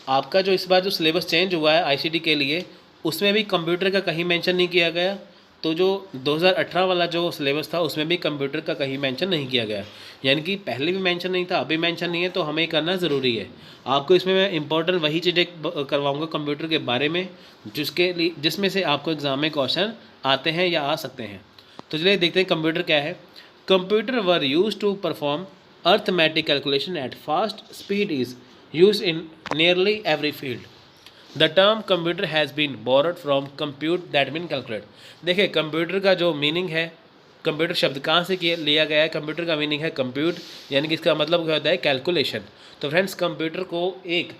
आपका जो इस बार जो सिलेबस चेंज हुआ है आईसीटी के लिए, उसमें भी कंप्यूटर का कहीं मेंशन नहीं किया गया। तो जो 2018 वाला जो सिलेबस था उसमें भी कंप्यूटर का कहीं मेंशन नहीं किया गया, यानी कि पहले भी मेंशन नहीं था, अभी मेंशन नहीं है, तो हमें करना ज़रूरी है। आपको इसमें मैं इंपॉर्टेंट वही चीज़ें करवाऊँगा कंप्यूटर के बारे में जिसमें से आपको एग्ज़ाम में क्वेश्चन आते हैं या आ सकते हैं। तो चलिए देखते हैं कंप्यूटर क्या है। Computer were use to perform arithmetic calculation at fast speed is use in nearly every field. The term computer has been borrowed from compute that mean calculate. देखिए कंप्यूटर का जो मीनिंग है, कंप्यूटर शब्द कहाँ से लिया गया है? कंप्यूटर का मीनिंग है कंप्यूट, यानी कि इसका मतलब क्या होता है? कैलकुलेशन। तो फ्रेंड्स कंप्यूटर को एक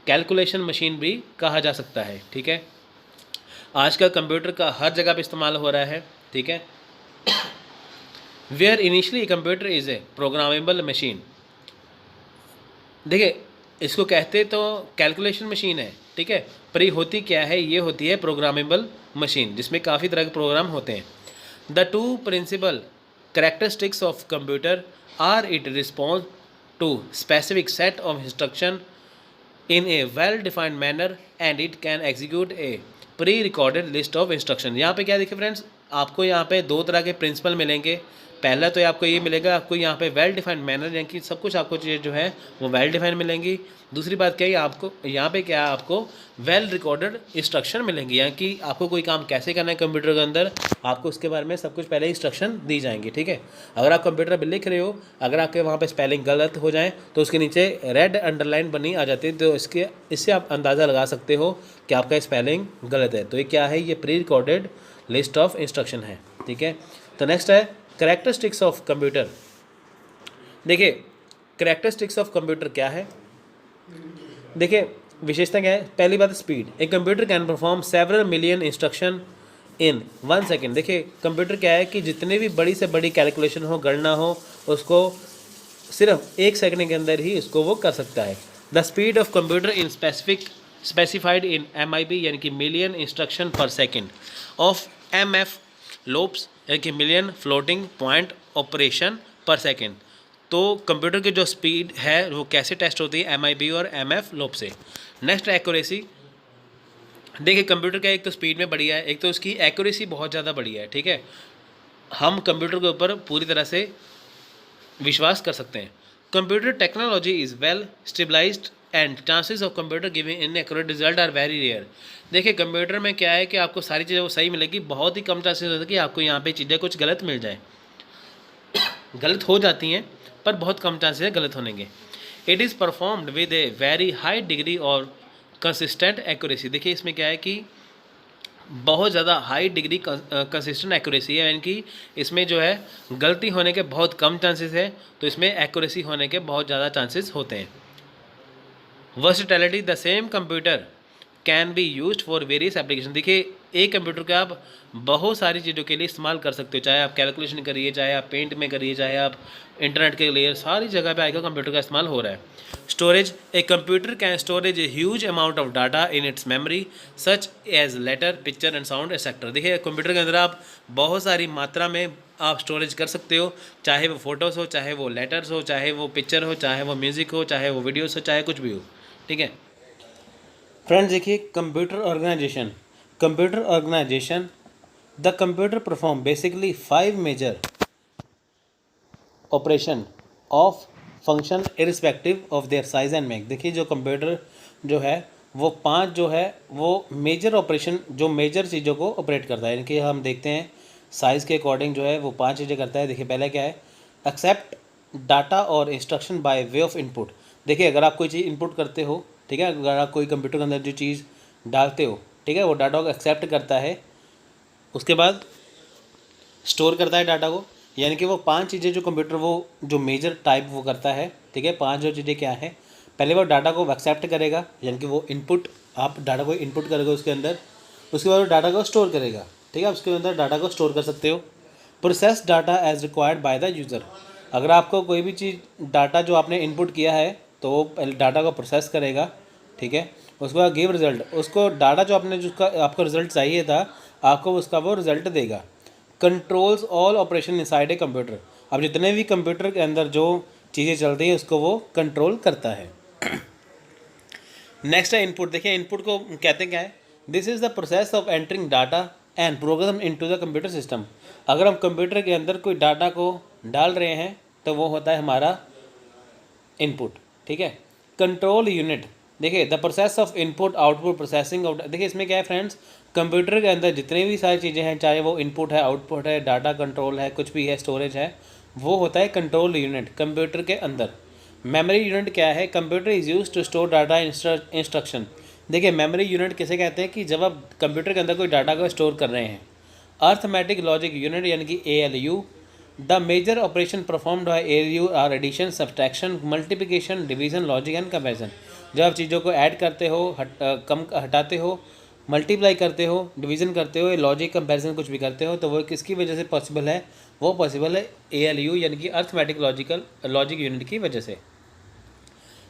कैलकुलेशन मशीन भी कहा जा सकता है। ठीक है, आजकल कंप्यूटर का हर जगह पे इस्तेमाल हो रहा है। ठीक है, where initially computer is a programmable machine. देखिए इसको कहते तो कैलकुलेशन मशीन है, ठीक है, पर ये होती क्या है? ये होती है प्रोग्रामेबल मशीन, जिसमें काफ़ी तरह के प्रोग्राम होते हैं। The two principal characteristics of computer are it response to specific set of instruction in a well defined manner and it can execute a pre recorded list of instruction. यहाँ पे क्या देखिए फ्रेंड्स, आपको यहाँ पे दो तरह के प्रिंसिपल मिलेंगे। पहला तो आपको ये मिलेगा, आपको यहाँ पे वेल डिफाइंड मैनर, यानी कि सब कुछ आपको चीज़ें जो है वो वेल डिफाइंड मिलेंगी। दूसरी बात क्या है, आपको यहाँ पे क्या आपको वेल रिकॉर्डेड इंस्ट्रक्शन मिलेंगी, यानी कि आपको कोई काम कैसे करना है कंप्यूटर के अंदर, आपको उसके बारे में सब कुछ पहले इंस्ट्रक्शन दी जाएंगी। ठीक है, अगर आप कंप्यूटर पर लिख रहे हो, अगर आपके वहाँ पे स्पेलिंग गलत हो जाए तो उसके नीचे रेड अंडरलाइन बनी आ जाती है, तो इससे आप अंदाज़ा लगा सकते हो कि आपका स्पेलिंग गलत है। तो ये क्या है? ये pre recorded list of instruction है। ठीक है, तो नेक्स्ट है करेक्टरिस्टिक्स ऑफ कंप्यूटर। देखिए करेक्टरिस्टिक्स ऑफ कंप्यूटर क्या है? देखिए विशेषता क्या है? पहली बात स्पीड। एक computer can perform several million instruction in 1 second. देखिए कंप्यूटर क्या है कि जितने भी बड़ी से बड़ी कैलकुलेशन हो, गणना हो, उसको सिर्फ 1 सेकंड के अंदर ही इसको वो कर सकता है। The speed of computer in specified in MIP, यानी कि मिलियन इंस्ट्रक्शन पर सेकेंड, ऑफ MF लोप्स, यानी कि मिलियन फ्लोटिंग पॉइंट ऑपरेशन पर सेकेंड। तो कंप्यूटर की जो स्पीड है वो कैसे टेस्ट होती है? MIP और MF लोप से। Next accuracy. देखिए कंप्यूटर का एक तो स्पीड में बढ़िया है, एक तो उसकी एक्यूरेसी बहुत ज़्यादा बढ़िया है। ठीक है, हम कंप्यूटर के ऊपर पूरी तरह से विश्वास कर सकते हैं। Computer technology is well stabilized and chances of computer giving inaccurate result are very rare. देखिए कंप्यूटर में क्या है कि आपको सारी चीज़ें वो सही मिलेगी, बहुत ही कम चांसेस होते हैं कि आपको यहाँ पे चीज़ें कुछ गलत मिल जाए। गलत हो जाती हैं पर बहुत कम चांसेस है गलत होने के। It is performed with a very high degree और कंसिस्टेंट एक्यूरेसी। देखिए इसमें क्या है कि बहुत ज़्यादा हाई डिग्री कंसिस्टेंट एक्यूरेसी है, यानी कि इसमें जो है गलती होने के बहुत कम चांसेस है, तो इसमें एक्यूरेसी होने के बहुत ज़्यादा चांसेस होते हैं। Versatility. The same computer can be used for various application. देखिए एक कंप्यूटर का आप बहुत सारी चीज़ों के लिए इस्तेमाल कर सकते हो, चाहे आप कैलकुलेशन करिए, चाहे आप पेंट में करिए, चाहे आप इंटरनेट के लिए, सारी जगह पे आजकल कंप्यूटर का इस्तेमाल हो रहा है। Storage. A computer can storage a huge amount of data in its memory such as letter, picture and sound etcetera. देखिए कंप्यूटर के अंदर आप बहुत सारी मात्रा में आप स्टोरेज कर सकते हो, चाहे वो फ़ोटोज़ हो, चाहे वो लेटर्स हो, चाहे वो पिक्चर हो, चाहे वो म्यूज़िक हो, चाहे वो वीडियोस हो, चाहे कुछ भी हो। ठीक है फ्रेंड्स, देखिए computer organization. Computer organization, the computer perform basically 5 major operation of function irrespective of their size and make. देखिए जो कंप्यूटर जो है वो 5 जो है वो मेजर ऑपरेशन, जो मेजर चीज़ों को ऑपरेट करता है, यानी कि हम देखते हैं साइज़ के अकॉर्डिंग जो है वो 5 चीज़ें करता है। देखिए पहले क्या है? एक्सेप्ट डाटा और instruction by way of input. देखिए अगर आप कोई चीज़ इनपुट करते हो, ठीक है, अगर आप कोई कंप्यूटर के अंदर जो चीज़ डालते हो, ठीक है, वो डाटा को एक्सेप्ट करता है, उसके बाद स्टोर करता है डाटा को, यानी कि वो 5 चीज़ें जो कंप्यूटर वो जो मेजर टाइप वो करता है। ठीक है, 5 जो चीज़ें क्या है? पहले वो डाटा को एक्सेप्ट करेगा, यानी कि वो इनपुट, आप डाटा को इनपुट करोगे उसके अंदर, उसके बाद वो डाटा को स्टोर करेगा। ठीक है, उसके अंदर डाटा को स्टोर कर सकते हो। Process data as required by the user. अगर आपको कोई भी चीज़ डाटा जो आपने इनपुट किया है तो वो पहले डाटा को प्रोसेस करेगा। ठीक है, उसके बाद गिव रिजल्ट, उसको डाटा जो आपने जिसका आपको रिजल्ट चाहिए था आपको उसका वो रिजल्ट देगा। Controls all operation inside a computer. अब जितने भी कंप्यूटर के अंदर जो चीज़ें चलती हैं उसको वो कंट्रोल करता है। नेक्स्ट है इनपुट। देखिए इनपुट को कहते हैं क्या है, this is the process of entering data and programme into the computer system. अगर हम कंप्यूटर के अंदर कोई डाटा को डाल रहे हैं तो वो होता है हमारा इनपुट, ठीक है। कंट्रोल यूनिट, देखिए the process of input output processing of, देखिए इसमें क्या है फ्रेंड्स, कंप्यूटर के अंदर जितनी भी सारी चीज़ें हैं, चाहे वो इनपुट है, आउटपुट है, डाटा कंट्रोल है, कुछ भी है, स्टोरेज है, वो होता है कंट्रोल यूनिट कंप्यूटर के अंदर। मेमोरी यूनिट क्या है, computer is use to store data instruction. देखिए मेमोरी यूनिट किसे कहते हैं कि जब आप कंप्यूटर के अंदर कोई डाटा को स्टोर कर रहे हैं। अर्थमेटिक लॉजिक यूनिट यानी कि ALU, the major operation performed by ALU are addition, subtraction, multiplication, division, logic and comparison. जब आप चीज़ों को ऐड करते हो, कम हटाते हो, मल्टीप्लाई करते हो, डिवीज़न करते हो, लॉजिक कंपैरिजन कुछ भी करते हो, तो वो किसकी वजह से पॉसिबल है, वो पॉसिबल है ALU यानी कि अर्थमेटिक लॉजिक यूनिट की वजह से।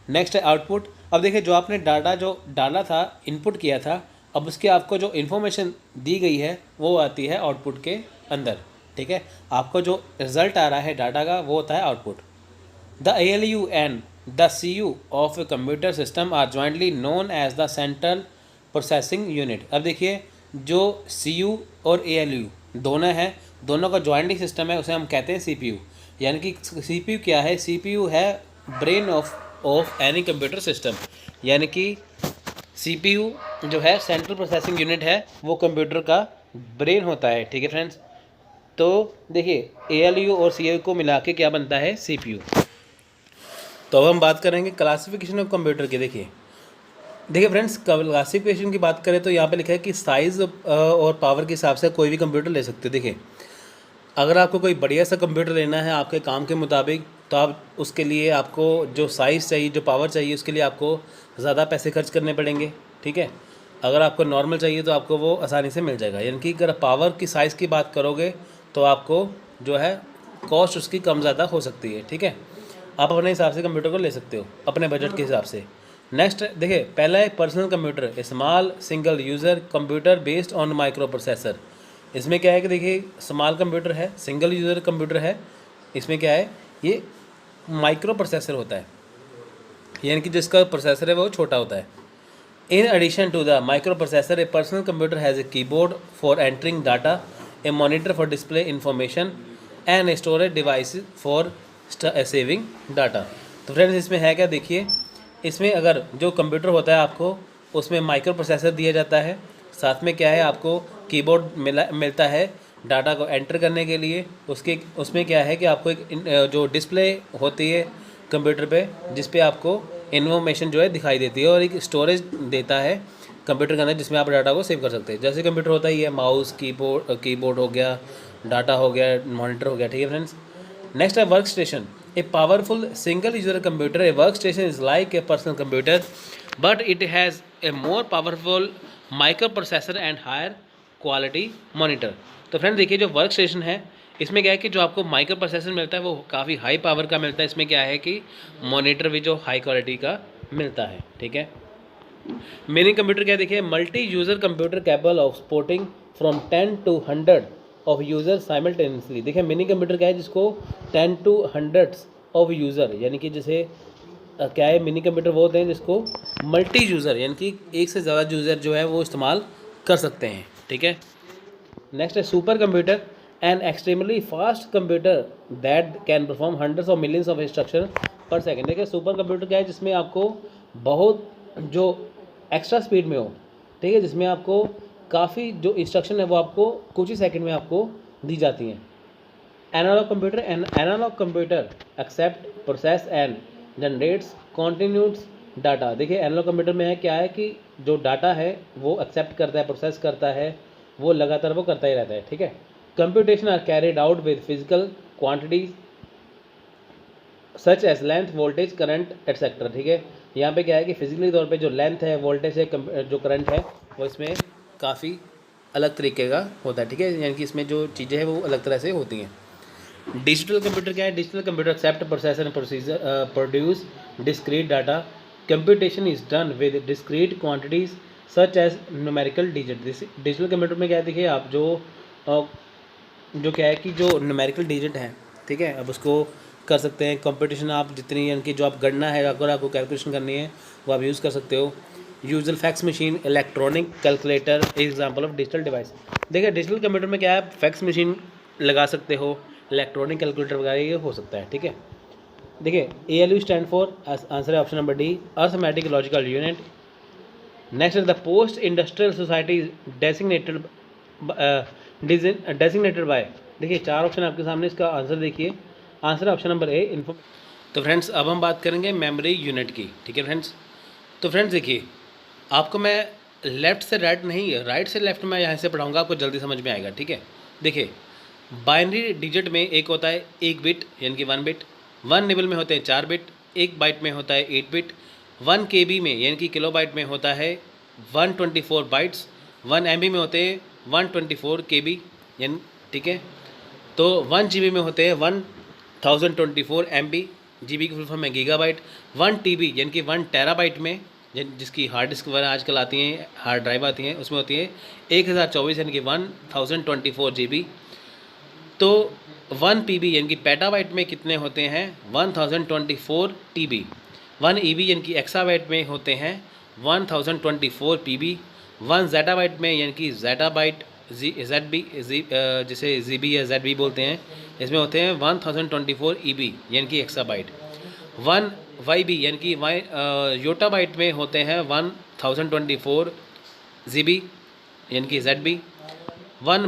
नेक्स्ट है आउटपुट। अब देखिए जो आपने डाटा जो डाला था, इनपुट किया था, अब उसके आपको जो इन्फॉर्मेशन दी गई है वो आती है आउटपुट के अंदर, ठीक है। आपको जो रिजल्ट आ रहा है डाटा का वो होता है output. The ALU and the CU of a computer system are jointly known as the central processing unit. अब देखिए जो CU और ALU दोनों हैं, दोनों का जॉइंटली सिस्टम है, उसे हम कहते हैं CPU। यानी कि CPU क्या है, CPU है brain of any computer system. यानी कि CPU जो है सेंट्रल प्रोसेसिंग यूनिट है, वो कंप्यूटर का ब्रेन होता है, ठीक है फ्रेंड्स। तो देखिए ALU और CU को मिला के क्या बनता है, CPU। तो अब हम बात करेंगे क्लासिफिकेशन ऑफ कंप्यूटर की। देखिए फ्रेंड्स, क्लासिफिकेशन की बात करें तो यहाँ पे लिखा है कि साइज़ और पावर के हिसाब से कोई भी कंप्यूटर ले सकते हो। देखिए अगर आपको कोई बढ़िया सा कंप्यूटर लेना है आपके काम के मुताबिक, तो आप उसके लिए आपको जो साइज़ चाहिए, जो पावर चाहिए, उसके लिए आपको ज़्यादा पैसे खर्च करने पड़ेंगे, ठीक है। अगर आपको नॉर्मल चाहिए तो आपको वो आसानी से मिल जाएगा। यानी कि अगर पावर की साइज़ की बात करोगे तो आपको जो है कॉस्ट उसकी कम ज़्यादा हो सकती है, ठीक है। आप अपने हिसाब से कंप्यूटर को ले सकते हो अपने बजट के हिसाब से। नेक्स्ट देखिए पहला है personal computer, small single user computer based on micro processor. इसमें क्या है कि देखिए स्मॉल कंप्यूटर है, सिंगल यूज़र कंप्यूटर है। इसमें क्या है, ये माइक्रो प्रोसेसर होता है, यानी कि जिसका प्रोसेसर है वो छोटा होता है। In addition to the microprocessor a personal computer has a keyboard for entering data, a monitor for display information and a storage device for saving data. तो फ्रेंड्स इसमें है क्या, देखिए इसमें अगर जो कंप्यूटर होता है आपको उसमें माइक्रो प्रोसेसर दिया जाता है, साथ में क्या है आपको कीबोर्ड मिलता है डाटा को एंटर करने के लिए। उसमें क्या है कि आपको एक जो डिस्प्ले होती है कंप्यूटर पे, जिस पे आपको इन्फॉर्मेशन जो है दिखाई देती है, और एक स्टोरेज देता है कंप्यूटर के अंदर जिसमें आप डाटा को सेव कर सकते हैं। जैसे कंप्यूटर होता ही है, माउस, कीबोर्ड हो गया, डाटा हो गया, मॉनिटर हो गया, ठीक है फ्रेंड्स। नेक्स्ट है workstation, a powerful single user computer. A workstation is like a personal computer but it has a more powerful microprocessor and higher quality monitor. तो friend देखिए जो work station है इसमें क्या है कि जो आपको माइक्रो प्रोसेसर मिलता है वो काफ़ी हाई पावर का मिलता है। इसमें क्या है कि मॉनिटर भी जो हाई क्वालिटी का मिलता है, ठीक है। मिनी कंप्यूटर क्या देखिए, multi user computer capable of supporting from 10 to 100 of user simultaneously. देखिए मिनी कंप्यूटर क्या है जिसको 10 to 100 ऑफ यूज़र, यानी कि जैसे क्या है, मिनी कंप्यूटर वो होते हैं जिसको मल्टी यूज़र यानी कि एक से ज़्यादा यूज़र जो है वो इस्तेमाल कर सकते हैं, ठीक है। नेक्स्ट है super computer, an extremely fast computer that can perform hundreds of millions of instruction पर सेकेंड। देखिए सुपर कंप्यूटर क्या है जिसमें आपको बहुत जो एक्स्ट्रा स्पीड में हो, ठीक है, जिसमें आपको काफ़ी जो इंस्ट्रक्शन है वो आपको कुछ ही सेकंड में आपको दी जाती हैं। Analog computer accept process and generates continuous data. देखिए एनालॉग कंप्यूटर में है क्या है कि जो डाटा है वो एक्सेप्ट करता है, प्रोसेस करता है, वो लगातार वो करता ही रहता है, ठीक है। Computation are carried out with physical quantities such as length, voltage, current etcetera, ठीक है। यहाँ पे क्या है कि फिजिकली तौर पे जो लेंथ है, वोल्टेज है, जो करंट है, वो इसमें काफ़ी अलग तरीके का होता है, ठीक है। यानी कि इसमें जो चीज़ें हैं वो अलग तरह से होती हैं। डिजिटल कंप्यूटर क्या है, digital computer accept process and produce discrete data. Computation is done with discrete quantities such as numerical digit. Digital computer में क्या है, देखिए आप जो क्या है कि जो न्यूमेरिकल डिजिट है, ठीक है, अब उसको कर सकते हैं। कंप्यूटेशन आप जितनी यानी कि जो आप गणना है, अगर आपको कैलकुलेशन करनी है वो आप यूज़ कर सकते हो। Usual fax machine, electronic calculator, example of digital device. देखिए डिजिटल कंप्यूटर में क्या है, फैक्स मशीन लगा सकते हो, इलेक्ट्रॉनिक कैलकुलेटर वगैरह ये हो सकता है, ठीक है। देखिए ALU स्टैंड फॉर, आंसर है option number D, arithmetic logical unit. Next is the post industrial society designated by. देखिए 4 ऑप्शन आपके सामने, इसका आंसर देखिए, आंसर है ऑप्शन नंबर ए, इन्फो। तो फ्रेंड्स अब हम बात करेंगे मेमोरी यूनिट की, ठीक है फ्रेंड्स। तो फ्रेंड्स देखिए, आपको मैं लेफ़्ट से राइट नहीं, राइट से लेफ़्ट में यहाँ से पढ़ाऊँगा, आपको जल्दी समझ में आएगा, ठीक है। देखिए बाइनरी डिजिट में एक होता है 1 बिट यानी कि 1 बिट, 1 निबल में होते हैं 4 बिट, 1 बाइट में होता है 8 बिट, 1 KB में यानी कि किलो बाइट में होता है 124 बाइट्स, 1 MB में होते हैं 124 KB यानी, ठीक है। तो 1 GB में होते हैं 1024 MB, GB की फुल फॉर्म है गीगाबाइट। 1 TB यानी कि 1 टेराबाइट में, जिसकी हार्ड डिस्क वगैरह आजकल आती हैं, हार्ड ड्राइव आती हैं, उसमें होती है 1024 यानी कि 1024 GB। तो 1 PB यानी कि पेटाबाइट में कितने होते हैं, 1024 TB। 1 EB यानी कि एक्साबाइट में होते हैं 1024 PB। 1 ज़ेटाबाइट में यानी कि ज़ेटाबाइट ZB जिसे ZB या ZB बोलते हैं, इसमें होते हैं 1024 EB यानी कि एक्साबाइट। 1 YB यानी कि योटाबाइट में होते हैं 1024 GB यानी कि ZB। 1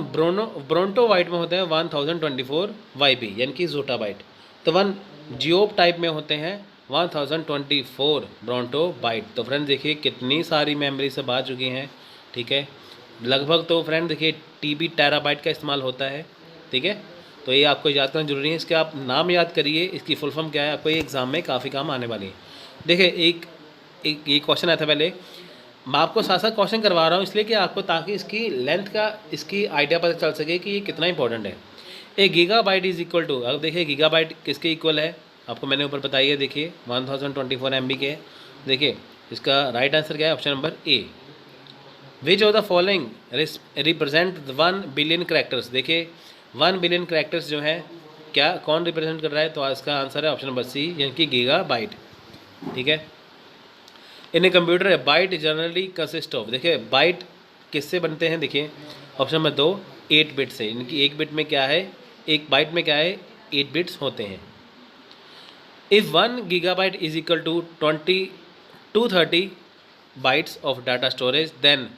ब्रोंटोबाइट में होते हैं 1024 YB यानी कि जोटाबाइट। तो 1 जियोप टाइप में होते हैं 1024 ब्रोंटोबाइट। तो फ्रेंड्स देखिए कितनी सारी मेमोरी सब आ चुकी हैं, ठीक है। लगभग तो फ्रेंड देखिए TB टेराबाइट का इस्तेमाल होता है, ठीक है। तो ये आपको याद करना जरूरी है, इसके आप नाम याद करिए, इसकी फुल फॉर्म क्या है, आपको ये एग्ज़ाम में काफ़ी काम आने वाली है। देखिए एक ये क्वेश्चन आया था पहले, मैं आपको साथ साथ क्वेश्चन करवा रहा हूँ इसलिए कि आपको, ताकि इसकी लेंथ का, इसकी आइडिया पता चल सके कि ये कितना इंपॉर्टेंट है। ए गीगाबाइट इज़ इक्वल टू, अब देखिए गीगाबाइट किसके इक्वल है, आपको मैंने ऊपर बताई है, देखिए 1024 MB के। देखिए इसका राइट आंसर क्या है, option number A. Which of the following represent 1 billion characters. देखिए 1 बिलियन करेक्टर्स जो है, क्या कौन रिप्रेजेंट कर रहा है, तो इसका आंसर है ऑप्शन नंबर सी यानी कि गीगाबाइट, ठीक है। In a computer byte generally consist of, देखिए बाइट किससे बनते हैं, देखिए ऑप्शन नंबर 2 8 बिट से, यानी कि 1 बिट में क्या है, एक बाइट में क्या है 8 बिट्स होते हैं। If 1 gigabyte is equal to 230 bytes of data storage, then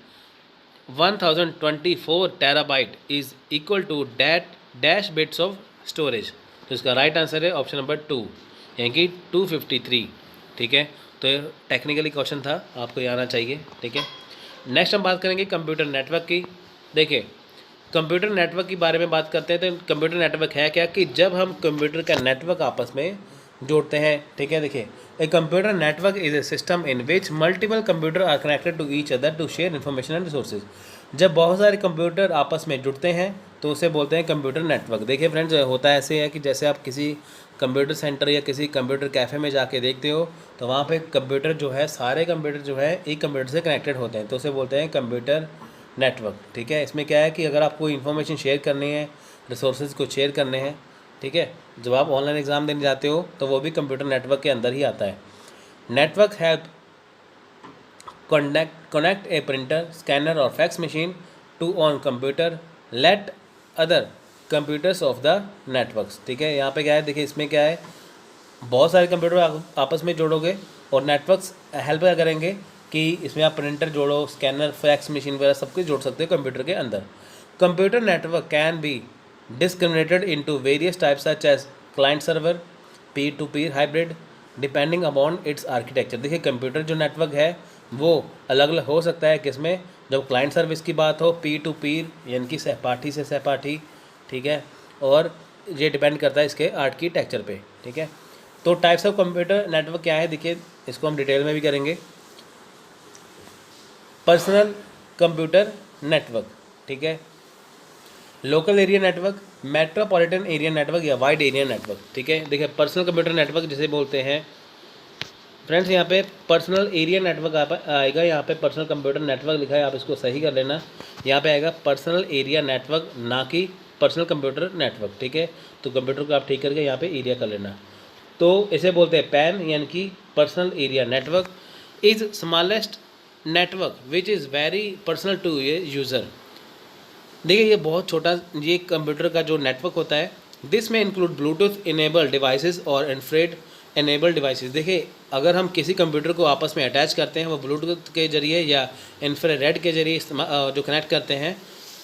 1024 terabyte is equal to dash bits of storage. तो इसका राइट आंसर है ऑप्शन नंबर 2 यानी कि 253, ठीक है। तो टेक्निकली क्वेश्चन था, आपको ये आना चाहिए, ठीक है। नेक्स्ट हम बात करेंगे कंप्यूटर नेटवर्क की। देखिए कंप्यूटर नेटवर्क के बारे में बात करते हैं, तो कंप्यूटर नेटवर्क है क्या, कि जब हम कंप्यूटर का नेटवर्क आपस में जोड़ते हैं, ठीक है। देखिए a computer network is a system in which multiple computer are connected to each other to share information and resources. जब बहुत सारे कंप्यूटर आपस में जुड़ते हैं तो उसे बोलते हैं कंप्यूटर नेटवर्क। देखिए फ्रेंड्स होता ऐसे है कि जैसे आप किसी कंप्यूटर सेंटर या किसी कंप्यूटर कैफ़े में जाके देखते हो, तो वहाँ पे कंप्यूटर जो है, सारे कंप्यूटर जो है एक कंप्यूटर से कनेक्टेड होते हैं, तो उसे बोलते हैं कंप्यूटर नेटवर्क, ठीक है। इसमें क्या है कि अगर आपको इन्फॉर्मेशन शेयर करनी है, रिसोर्सेज को शेयर करने हैं, ठीक है, जब आप ऑनलाइन एग्ज़ाम देने जाते हो तो वो भी कंप्यूटर नेटवर्क के अंदर ही आता है। Network help connect a printer, scanner or fax machine to on computer, let other computers of the networks, ठीक है। यहाँ पे क्या है, देखिए इसमें क्या है, बहुत सारे कंप्यूटर आपस में जोड़ोगे और नेटवर्क्स हेल्प क्या करेंगे कि इसमें आप प्रिंटर जोड़ो, स्कैनर, फैक्स मशीन वगैरह सब कुछ जोड़ सकते हो कंप्यूटर के अंदर। Computer network can be discriminated into various types such as client server, peer to peer hybrid, depending upon its architecture. देखिए कंप्यूटर जो नेटवर्क है वो अलग अलग हो सकता है, किसमें, जब क्लाइंट सर्विस की बात हो, पीर टू पीर यानी कि सहपाठी से सहपाठी, ठीक है, और ये डिपेंड करता है इसके आर्किटेक्चर पे, ठीक है। तो टाइप्स ऑफ कंप्यूटर नेटवर्क क्या है, देखिए इसको हम डिटेल में भी करेंगे। पर्सनल कंप्यूटर नेटवर्क, ठीक है, local area network, metropolitan area network या वाइड एरिया नेटवर्क, ठीक है। देखिए पर्सनल कंप्यूटर नेटवर्क जिसे बोलते हैं फ्रेंड्स, यहाँ पे पर्सनल एरिया नेटवर्क आएगा, यहाँ पे पर्सनल कंप्यूटर नेटवर्क लिखा है, आप इसको सही कर लेना, यहाँ पे आएगा पर्सनल एरिया नेटवर्क, ना कि पर्सनल कंप्यूटर नेटवर्क, ठीक है। तो कंप्यूटर को आप ठीक करके यहाँ पे एरिया कर लेना। तो इसे बोलते हैं पैन यानी कि personal area network. Is smallest network which is very personal to a user. देखिए ये बहुत छोटा ये कंप्यूटर का जो नेटवर्क होता है, दिस में इंक्लूड ब्लूटूथ इनेबल डिवाइसेस और इन्फ्रेड इनेबल डिवाइसेस। देखिए अगर हम किसी कंप्यूटर को आपस में अटैच करते हैं वो ब्लूटूथ के ज़रिए या इन्फ्रारेड के ज़रिए जो कनेक्ट करते हैं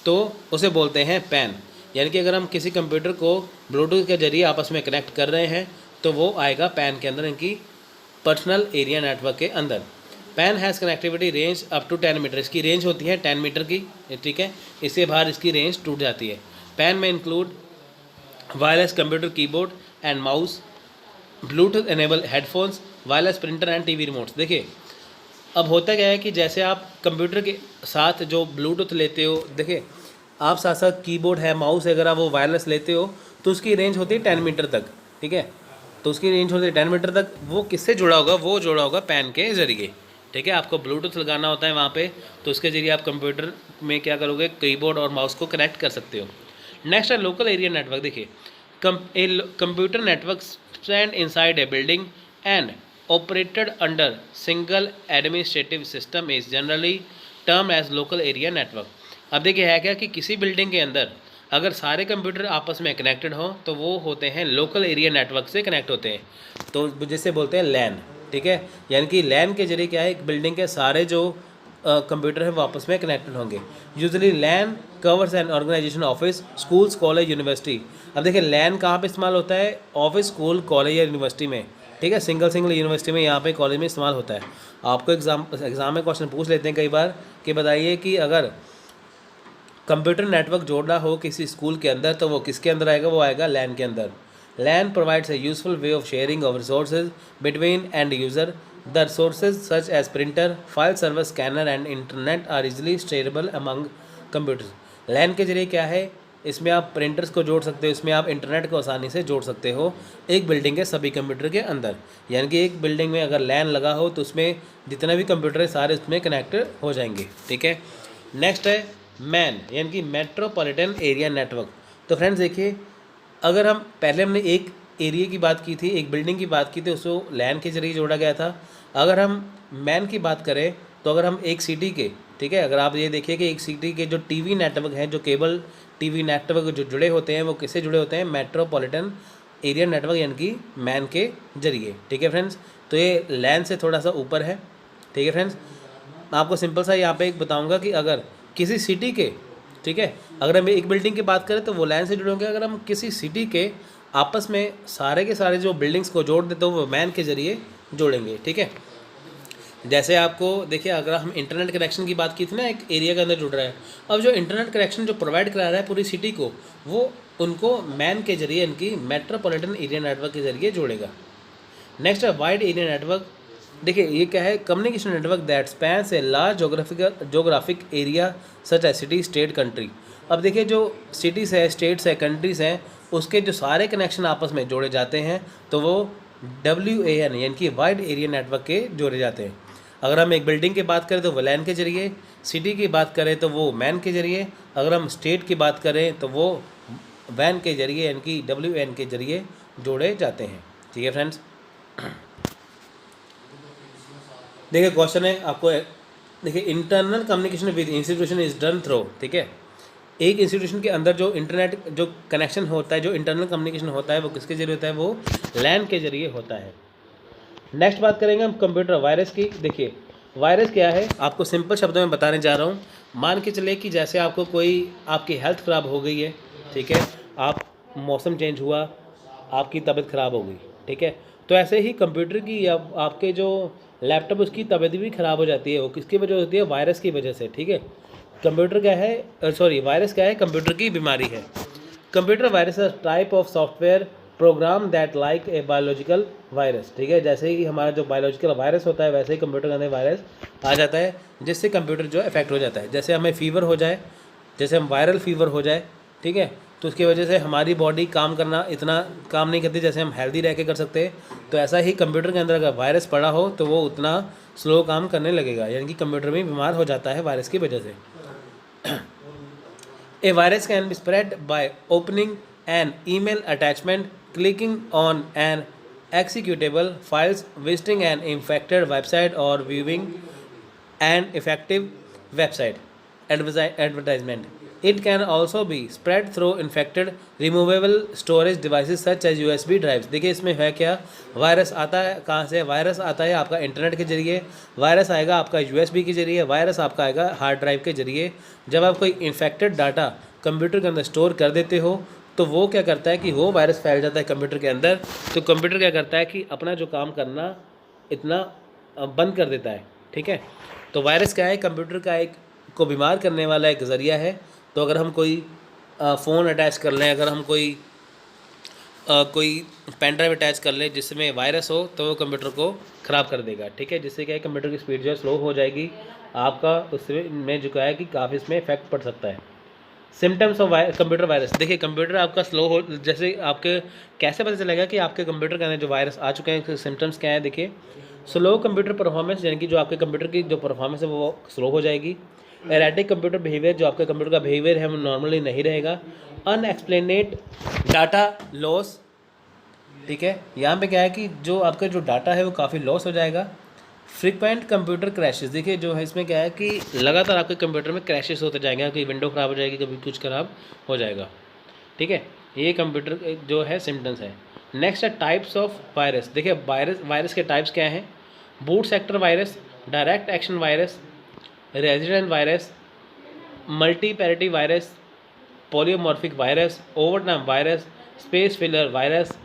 तो उसे बोलते हैं पैन। यानी कि अगर हम किसी कंप्यूटर को ब्लूटूथ के ज़रिए आपस में कनेक्ट कर रहे हैं तो वो आएगा पैन के अंदर, इनकी पर्सनल एरिया नेटवर्क के अंदर। PAN has connectivity range up to 10 metre, इसकी रेंज होती है 10 मीटर की, ठीक है, इससे बाहर इसकी रेंज टूट जाती है। पैन में include wireless computer keyboard and mouse, Bluetooth enable headphones, wireless printer and TV remotes. देखिए अब होता क्या है कि जैसे आप कंप्यूटर के साथ जो ब्लूटूथ लेते हो, देखिए आप साथ साथ कीबोर्ड है, माउस है, अगर आप वो वायरलेस लेते हो तो उसकी रेंज होती है 10 मीटर तक, ठीक है, तो उसकी रेंज होती है 10 मीटर तक। वो किससे जुड़ा होगा? वो जुड़ा होगा पैन के ज़रिए, ठीक है। आपको ब्लूटूथ लगाना होता है वहाँ पे, तो उसके ज़रिए आप कंप्यूटर में क्या करोगे, कीबोर्ड और माउस को कनेक्ट कर सकते हो। नेक्स्ट है लोकल एरिया नेटवर्क। देखिए computer network stand inside a building and operated under single administrative system is generally term as local area network. अब देखिए है क्या कि किसी बिल्डिंग के अंदर अगर सारे कंप्यूटर आपस में कनेक्टेड हो तो वो होते हैं लोकल एरिया नेटवर्क से कनेक्ट होते हैं, तो जिसे बोलते हैं लैन, ठीक है। यानी कि लैन के जरिए क्या है, एक बिल्डिंग के सारे जो कंप्यूटर है वो आपस में कनेक्टेड होंगे। Usually LAN covers an organisation office, schools, college, university. अब देखिए लैन कहाँ पे इस्तेमाल होता है? ऑफिस, स्कूल, कॉलेज या यूनिवर्सिटी में, ठीक है, सिंगल यूनिवर्सिटी में, यहाँ पे कॉलेज में इस्तेमाल होता है। आपको एग्ज़ाम में क्वेश्चन पूछ लेते हैं कई बार कि बताइए कि अगर कंप्यूटर नेटवर्क जोड़ना हो किसी स्कूल के अंदर तो वो किसके अंदर आएगा? वो आएगा लैन के अंदर। LAN provides a useful way of sharing of resources between and user. The resources such as printer, file server, scanner and internet are easily shareable among computers. LAN के जरिए क्या है, इसमें आप प्रिंटर्स को जोड़ सकते हो, इसमें आप इंटरनेट को आसानी से जोड़ सकते हो एक बिल्डिंग के सभी कंप्यूटर के अंदर। यानी कि एक बिल्डिंग में अगर लैन लगा हो तो उसमें जितने भी कंप्यूटर है सारे उसमें कनेक्ट हो जाएंगे, ठीक है। नेक्स्ट है मैन, यानी कि मेट्रोपॉलिटन एरिया नेटवर्क। तो फ्रेंड्स देखिए अगर हम पहले हमने एक एरिया की बात की थी, एक बिल्डिंग की बात की थी, उसको लैन के जरिए जोड़ा गया था। अगर हम मैन की बात करें तो अगर हम एक सिटी के, ठीक है, अगर आप ये देखिए कि एक सिटी के जो टीवी नेटवर्क हैं, जो केबल टीवी नेटवर्क जो जुड़े होते हैं वो किससे जुड़े होते हैं? मेट्रोपॉलिटन एरिया नेटवर्क यानी कि मैन के जरिए, ठीक है फ्रेंड्स। तो ये लैन से थोड़ा सा ऊपर है, ठीक है फ्रेंड्स। मैं आपको सिंपल सा यहाँ पे एक बताऊँगा कि अगर किसी सिटी के, ठीक है, अगर हम एक बिल्डिंग की बात करें तो वो लैन से जुड़े होंगे। अगर हम किसी सिटी के आपस में सारे के सारे जो बिल्डिंग्स को जोड़ देते हो वो मैन के ज़रिए जोड़ेंगे, ठीक है। जैसे आपको देखिए अगर हम इंटरनेट कनेक्शन की बात की थी ना, एक एरिया के अंदर जुड़ रहा है, अब जो इंटरनेट कनेक्शन जो प्रोवाइड करा रहा है पूरी सिटी को, वो उनको मैन के जरिए, इनकी मेट्रोपॉलिटन एरिया नेटवर्क के जरिए जोड़ेगा। नेक्स्ट है वाइड एरिया नेटवर्क। देखिए ये क्या है? Communication network that spans a large geographic area such as city, state, country. अब देखिए जो सिटीज़ है, स्टेट्स है, कंट्रीज़ हैं, उसके जो सारे कनेक्शन आपस में जोड़े जाते हैं तो वो WAN यानी कि वाइड एरिया नेटवर्क के जोड़े जाते हैं। अगर हम एक बिल्डिंग की बात करें तो वो लैन के जरिए, सिटी की बात करें तो वो मैन के जरिए, अगर हम स्टेट की बात करें तो वो वैन के जरिए यानी कि WAN के जरिए जोड़े जाते हैं, ठीक है फ्रेंड्स। देखिए क्वेश्चन है आपको, देखिए internal communication with institution is done through, ठीक है, एक इंस्टीट्यूशन के अंदर जो इंटरनेट जो कनेक्शन होता है, जो इंटरनल कम्युनिकेशन होता है वो किसके जरिए होता है? वो लैन के जरिए होता है। नेक्स्ट बात करेंगे हम कंप्यूटर वायरस की। देखिए वायरस क्या है, आपको सिंपल शब्दों में बताने जा रहा हूँ। मान के चले कि जैसे आपको कोई, आपकी हेल्थ ख़राब हो गई है, ठीक है, आप मौसम चेंज हुआ, आपकी तबीयत ख़राब हो गई, ठीक है, तो ऐसे ही कंप्यूटर की या आपके जो लैपटॉप उसकी तबीयत भी ख़राब हो जाती है, वो किसकी वजह होती है? वायरस की वजह से, ठीक है। कंप्यूटर क्या है, सॉरी वायरस क्या है? कंप्यूटर की बीमारी है। Computer virus type of software program that like a biological virus, ठीक है, जैसे ही हमारा जो बायोलॉजिकल वायरस होता है वैसे ही कंप्यूटर के अंदर वायरस आ जाता है, जिससे कंप्यूटर जो इफेक्ट हो जाता है। जैसे हमें फीवर हो जाए, जैसे हम वायरल फीवर हो जाए, ठीक है, तो उसकी वजह से हमारी बॉडी काम करना इतना काम नहीं करती जैसे हम हेल्दी रह के कर सकते हैं। तो ऐसा ही कंप्यूटर के अंदर अगर वायरस पड़ा हो तो वो उतना स्लो काम करने लगेगा, यानी कि कंप्यूटर भी बीमार हो जाता है वायरस की वजह से। A virus can be spread by opening an email attachment, clicking on an executable files, visiting an infected website or viewing and effective website advertisement. It can also be spread through infected removable storage devices such as USB drives. देखिए इसमें है क्या, virus आता है कहाँ से, virus आता है आपका इंटरनेट के जरिए, वायरस आएगा आपका USB के जरिए, वायरस आपका आएगा हार्ड ड्राइव के जरिए। जब आप कोई इन्फेक्टेड डाटा कंप्यूटर के अंदर स्टोर कर देते हो तो वो क्या करता है कि वो वायरस फैल जाता है कंप्यूटर के अंदर, तो कंप्यूटर क्या करता है कि अपना जो काम करना इतना बंद कर देता है। ठीक है, तो वायरस क्या है, कंप्यूटर का एक को बीमार करने वाला एक ज़रिया है। तो अगर हम कोई फ़ोन अटैच कर लें, अगर हम कोई पेन ड्राइव अटैच कर लें जिसमें वायरस हो, तो वो कंप्यूटर को ख़राब कर देगा। ठीक है, जिससे क्या है कंप्यूटर की स्पीड जो है स्लो हो जाएगी, आपका उसमें जो क्या है कि काफ़ी इसमें इफेक्ट पड़ सकता है। सिम्टम्स ऑफ कंप्यूटर वायरस, देखिए कंप्यूटर आपका स्लो हो, जैसे आपके कैसे पता चलेगा कि आपके कंप्यूटर के अंदर जो वायरस आ चुके हैं, सिम्टम्स क्या है, देखिए स्लो कंप्यूटर परफॉर्मेंस, यानी कि जो आपके कंप्यूटर की जो परफॉर्मेंस है वो स्लो हो जाएगी। एरेटिक कंप्यूटर बिहेवियर, जो आपके कंप्यूटर का बिहेवियर है वो नॉर्मली नहीं रहेगा। अनएक्सप्लेनेड डाटा लॉस, ठीक है, यहाँ पे क्या है कि जो आपका जो डाटा है वो काफ़ी लॉस हो जाएगा। फ्रीक्वेंट कंप्यूटर क्रैशेस, देखिए जो है इसमें क्या है कि लगातार आपके कंप्यूटर में क्रैशेस होते जाएंगे, कभी विंडो ख़राब हो जाएगी, कभी कुछ ख़राब हो जाएगा। ठीक है, ये कंप्यूटर जो है सिम्टम्स है। नेक्स्ट है टाइप्स ऑफ वायरस, देखिए वायरस के टाइप्स क्या हैं, boot sector virus, direct action virus, resident virus, multipartite virus, polymorphic virus, overwrite virus, space filler virus,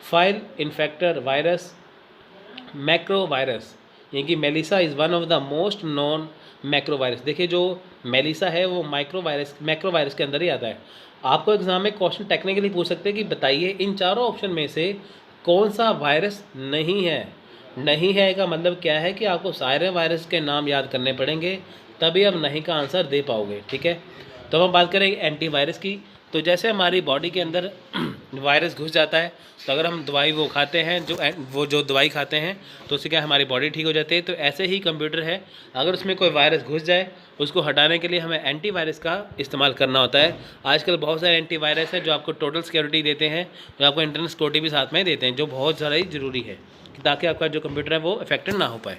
file infector virus, macro virus, यानी कि Melissa is one of the most known macro virus. देखिए जो Melissa है वो macro virus के अंदर ही आता है। आपको एग्जाम में क्वेश्चन टेक्निकली पूछ सकते हैं कि बताइए इन चारों ऑप्शन में से कौन सा वायरस नहीं है। नहीं है का मतलब क्या है कि आपको सारे वायरस के नाम याद करने पड़ेंगे, तभी आप नहीं का आंसर दे पाओगे। ठीक है, तो हम बात करेंगे एंटीवायरस की। तो जैसे हमारी बॉडी के अंदर वायरस घुस जाता है, तो अगर हम दवाई वो खाते हैं, जो दवाई खाते हैं, तो उससे क्या हमारी बॉडी ठीक हो जाती है। तो ऐसे ही कंप्यूटर है, अगर उसमें कोई वायरस घुस जाए, उसको हटाने के लिए हमें एंटीवायरस का इस्तेमाल करना होता है। आजकल बहुत सारे एंटीवायरस हैं जो आपको टोटल सिक्योरिटी देते हैं, जो आपको इंटरनल सिक्योरिटी भी साथ में देते हैं, जो बहुत ज़्यादा ही ज़रूरी है ताकि आपका जो कंप्यूटर है वो अफेक्टेड ना हो पाए।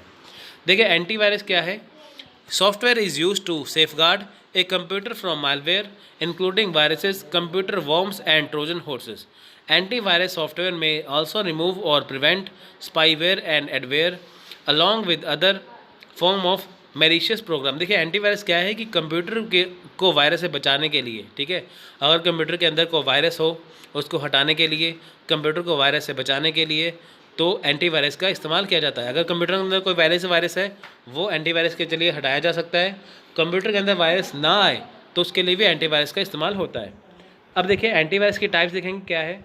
देखिए एंटीवायरस क्या है, software is use to safeguard a computer from malware including viruses, computer worms and Trojan horses. Antivirus software may also remove or prevent spyware and adware along with other form of malicious program। देखिए antivirus क्या है कि computer के को virus से बचाने के लिए, ठीक है, अगर कंप्यूटर के अंदर कोई वायरस हो उसको हटाने के लिए, कंप्यूटर को वायरस से बचाने के लिए तो एंटीवायरस का इस्तेमाल किया जाता है। अगर कंप्यूटर के अंदर कोई वायरस है वो एंटीवायरस के जरिए हटाया जा सकता है। कंप्यूटर के अंदर वायरस ना आए तो उसके लिए भी एंटीवायरस का इस्तेमाल होता है। अब देखिए एंटीवायरस की टाइप्स देखेंगे क्या है।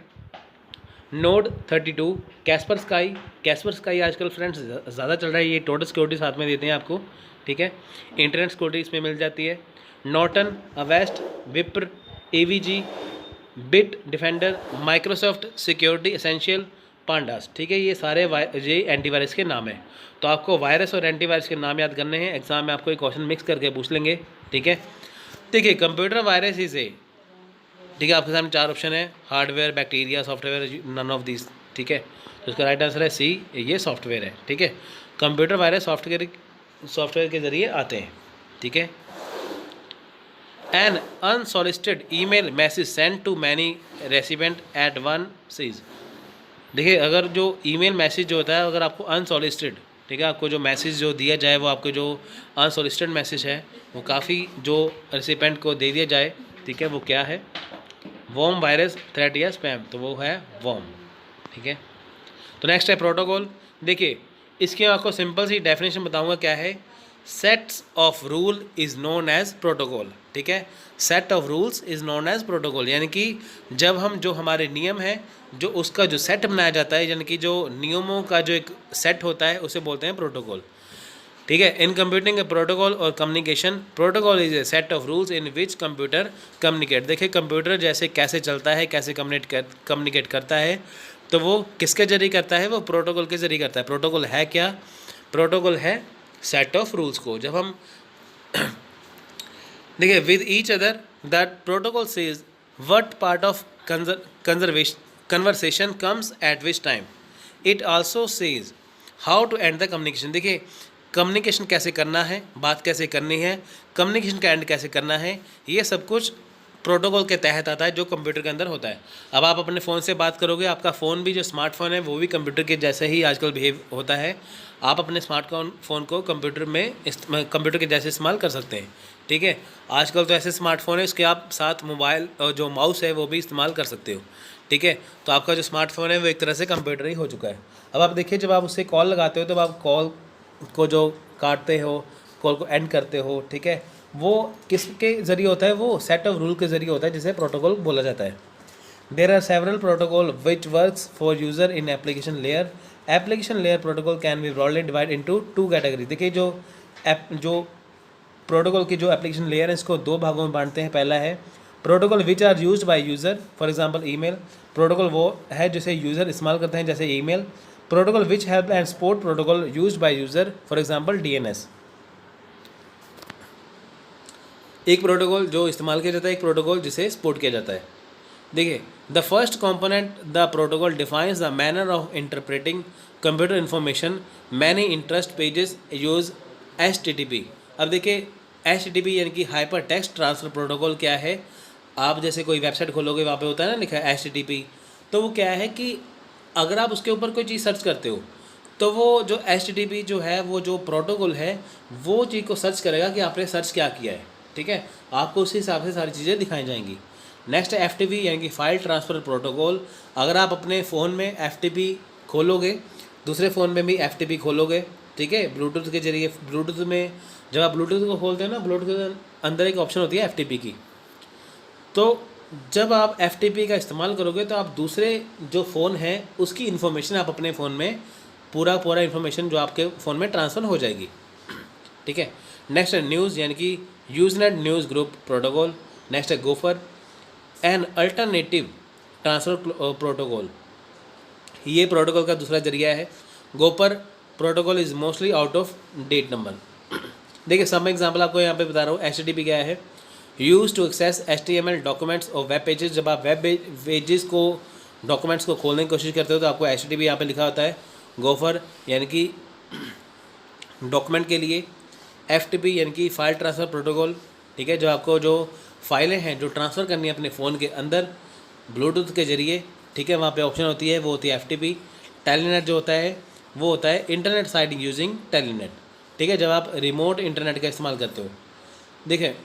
नोड 32, कैस्पर स्काई आजकल फ्रेंड्स ज़्यादा चल रहा है, ये टोटल सिक्योरिटी साथ में देते हैं आपको। ठीक है, इंटरनेट सिक्योरिटी इसमें मिल जाती है। Norton, Avast, Vipre, AVG, Bitdefender, Microsoft Security Essential, Pandas. ठीक है, ये सारे ये एंटीवायरस के नाम हैं। तो आपको वायरस और एंटीवायरस के नाम याद करने हैं, एग्जाम में आपको एक क्वेश्चन मिक्स करके पूछ लेंगे। ठीक है, देखिए कंप्यूटर वायरस इज ए, ठीक है, आपके सामने चार ऑप्शन है, hardware, bacteria, software, none of this. ठीक है, तो इसका राइट आंसर है सी, ये सॉफ्टवेयर है। ठीक है, कंप्यूटर वायरस सॉफ्टवेयर के जरिए आते हैं। ठीक है, an unsolicited email message send to many recipient at once. देखिए अगर जो ईमेल मैसेज जो होता है, अगर आपको अनसॉलिसिटेड, ठीक है, आपको जो मैसेज जो दिया जाए वो आपको जो अनसॉलिसिटेड मैसेज है वो काफ़ी जो रेसिपेंट को दे दिया जाए, ठीक है, वो क्या है, वॉर्म वायरस, थ्रेट या स्पैम, तो वो है वॉर्म। ठीक है, तो नेक्स्ट है प्रोटोकॉल। देखिए इसकी आपको सिंपल सी डेफिनेशन बताऊंगा क्या है। Sets of rule is known as protocol. ठीक है, set of rules is known as protocol, यानी कि जब हम जो हमारे नियम हैं जो उसका जो सेट बनाया जाता है, यानी कि जो नियमों का जो एक सेट होता है उसे बोलते हैं प्रोटोकॉल। ठीक है, इन कंप्यूटिंग प्रोटोकॉल और communication, protocol is a set of rules in which computer communicate. देखिए कंप्यूटर जैसे कैसे चलता है, कैसे कम्युनिकेट करता है, तो वो किसके जरिए करता है, वो प्रोटोकॉल के जरिए करता है। प्रोटोकॉल है क्या, प्रोटोकॉल है सेट ऑफ रूल्स को जब हम देखिए with each other that protocol says what part of conversation comes at which time, it also says how to end the communication. देखिए कम्युनिकेशन कैसे करना है, बात कैसे करनी है, कम्युनिकेशन का एंड कैसे करना है, ये सब कुछ प्रोटोकॉल के तहत आता है जो कंप्यूटर के अंदर होता है। अब आप अपने फ़ोन से बात करोगे, आपका फ़ोन भी जो स्मार्टफोन है वो भी कंप्यूटर के जैसे ही आजकल बिहेव होता है। आप अपने फ़ोन को कंप्यूटर के जैसे इस्तेमाल कर सकते हैं, ठीक है। आजकल तो ऐसे स्मार्टफोन है उसके आप साथ मोबाइल और जो माउस है वो भी इस्तेमाल कर सकते हो, ठीक है। तो आपका जो स्मार्टफोन है वो एक तरह से कंप्यूटर ही हो चुका है। अब आप देखिए, जब आप उससे कॉल लगाते हो तो आप कॉल को जो काटते हो, कॉल को एंड करते हो, ठीक है, वो किसके ज़रिए होता है, वो सेट ऑफ रूल के ज़रिए होता है जिसे प्रोटोकॉल बोला जाता है। There are several protocol which works for user in application layer. Application layer protocol can be broadly divide into 2 category. देखिए, जो प्रोटोकॉल की जो एप्लीकेशन लेयर है इसको 2 भागों में बांटते हैं। पहला है protocol which are used by user, for example email. Protocol वो है जिसे यूज़र इस्तेमाल करते हैं, जैसे email. Protocol which help and support protocol used by user, for example DNS. एक प्रोटोकॉल जो इस्तेमाल किया जाता है, एक प्रोटोकॉल जिसे सपोर्ट किया जाता है। देखिए, the first component the protocol defines the manner of interpreting computer information. Many interest pages use HTTP। अब देखिए, HTTP यानी कि हाइपर टेक्स्ट ट्रांसफ़र प्रोटोकॉल क्या है। आप जैसे कोई वेबसाइट खोलोगे, वहाँ पे होता है ना लिखा है HTTP, तो वो क्या है कि अगर आप उसके ऊपर कोई चीज़ सर्च करते हो तो वो जो HTTP जो है, वो जो प्रोटोकॉल है, वो चीज़ को सर्च करेगा कि आपने सर्च क्या किया है, ठीक है। आपको उसी हिसाब से सारी चीज़ें दिखाई जाएंगी। नेक्स्ट है FTP यानी कि फाइल ट्रांसफ़र प्रोटोकॉल। अगर आप अपने फ़ोन में FTP खोलोगे, दूसरे फ़ोन में भी FTP खोलोगे, ठीक है, ब्लूटूथ के जरिए। ब्लूटूथ में जब आप ब्लूटूथ को खोलते हैं ना, ब्लूटूथ के अंदर एक ऑप्शन होती है FTP की। तो जब आप FTP का इस्तेमाल करोगे तो आप दूसरे जो फ़ोन है उसकी इन्फॉर्मेशन आप अपने फ़ोन में पूरा इन्फॉर्मेशन जो आपके फ़ोन में ट्रांसफ़र हो जाएगी, ठीक है। नेक्स्ट है न्यूज़ यानी कि Usenet news group protocol. Next है gopher an alternative transfer protocol. ये प्रोटोकॉल का दूसरा जरिया है। Gopher protocol is mostly out of date number. देखिए, सम एग्जाम्पल आपको यहाँ पे बता रहा हूँ। HTTP क्या है, use to access HTML documents और वेब पेजेस। जब आप वेब पेजेस को, डॉक्यूमेंट्स को खोलने की कोशिश करते हो तो आपको HTTP यहाँ पे लिखा होता है। गोफर यानी कि डॉक्यूमेंट के लिए। FTP यानी कि फाइल ट्रांसफ़र प्रोटोकॉल, ठीक है, जो आपको जो फाइलें हैं जो ट्रांसफ़र करनी है अपने फ़ोन के अंदर ब्लूटूथ के ज़रिए, ठीक है, वहाँ पे ऑप्शन होती है, वो होती है FTP। टेलीनेट जो होता है वो होता है इंटरनेट साइट यूजिंग टेलीनेट, ठीक है, जब आप रिमोट इंटरनेट का इस्तेमाल करते हो। देखिए,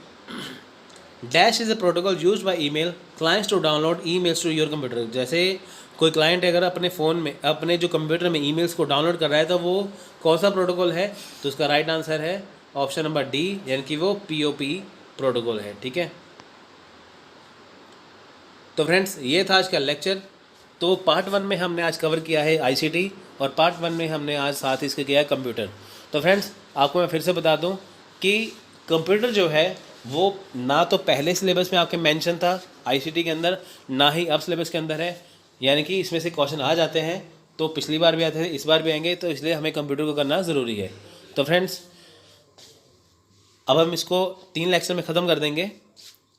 dash is a protocol use by email clients to download emails to your computer. जैसे कोई क्लाइंट अगर अपने फ़ोन में, अपने जो कंप्यूटर में ईमेल्स को डाउनलोड कर रहा है तो वो कौन सा प्रोटोकॉल है, तो उसका राइट आंसर है ऑप्शन नंबर D, यानी कि वो POP प्रोटोकॉल है, ठीक है। तो फ्रेंड्स, ये था आज का लेक्चर। तो पार्ट 1 में हमने आज कवर किया है ICT और पार्ट 1 में हमने आज साथ ही इसके किया है कंप्यूटर। तो फ्रेंड्स, आपको मैं फिर से बता दूं कि कंप्यूटर जो है वो ना तो पहले सिलेबस में आपके मेंशन था ICT के अंदर, ना ही अब सिलेबस के अंदर है। यानी कि इसमें से क्वेश्चन आ जाते हैं, तो पिछली बार भी आते थे, इस बार भी आएंगे, तो इसलिए हमें कंप्यूटर को करना ज़रूरी है। तो फ्रेंड्स, अब हम इसको 3 लेक्चर में ख़त्म कर देंगे।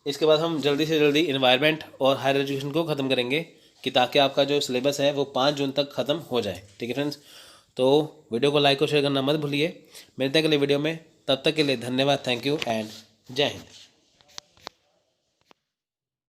इसके बाद हम जल्दी से जल्दी एनवायरनमेंट और हायर एजुकेशन को ख़त्म करेंगे कि ताकि आपका जो सिलेबस है वो 5 जून तक ख़त्म हो जाए, ठीक है फ्रेंड्स। तो वीडियो को लाइक और शेयर करना मत भूलिए। मिलते हैं अगले वीडियो में, तब तक के लिए धन्यवाद, थैंक यू एंड जय हिंद।